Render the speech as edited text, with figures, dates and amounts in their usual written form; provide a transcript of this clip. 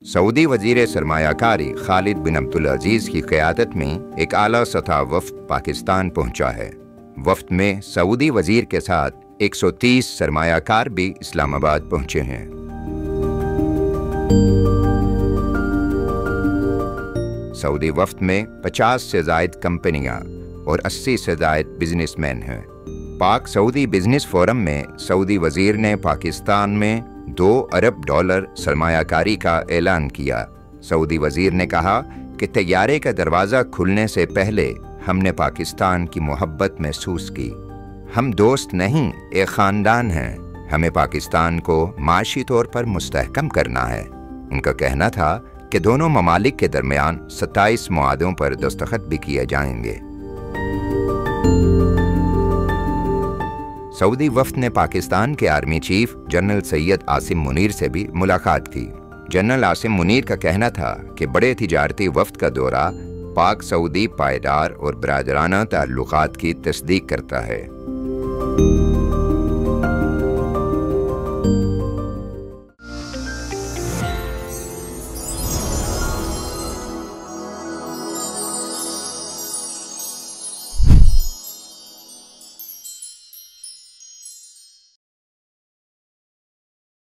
Saudi वजीर सरमायाकारी खालिद बिन अब्दुल अजीज की क़यादत में एक आला सतह वफ़द पाकिस्तान पहुंचा है। वफ़द में सऊदी वजीर के साथ 130 सरमायाकार भी इस्लामाबाद पहुंचे हैं। सऊदी वफ़द में 50 से ज़ायद कंपनियां और 80 से ज़ायद बिजनेसमैन हैं। पाक सऊदी बिजनेस फोरम में सऊदी वजीर ने पाकिस्तान में $2 अरब सरमायाकारी का ऐलान किया। सऊदी वजीर ने कहा कि तैयारे का दरवाज़ा खुलने से पहले हमने पाकिस्तान की मोहब्बत महसूस की। हम दोस्त नहीं, एक ख़ानदान हैं। हमें पाकिस्तान को माशी तौर पर मुस्तहकम करना है। उनका कहना था कि दोनों ममालिक के दरमियान 27 मुआहदों पर दस्तखत भी किए जाएंगे। सऊदी वफ़द ने पाकिस्तान के army chief general Syed Asim Munir से भी मुलाकात की। जनरल आसिम मुनीर का कहना था कि बड़े तिजारती वफ़द का दौरा पाक सऊदी पायदार और बरादराना ताल्लुकात की तस्दीक करता है।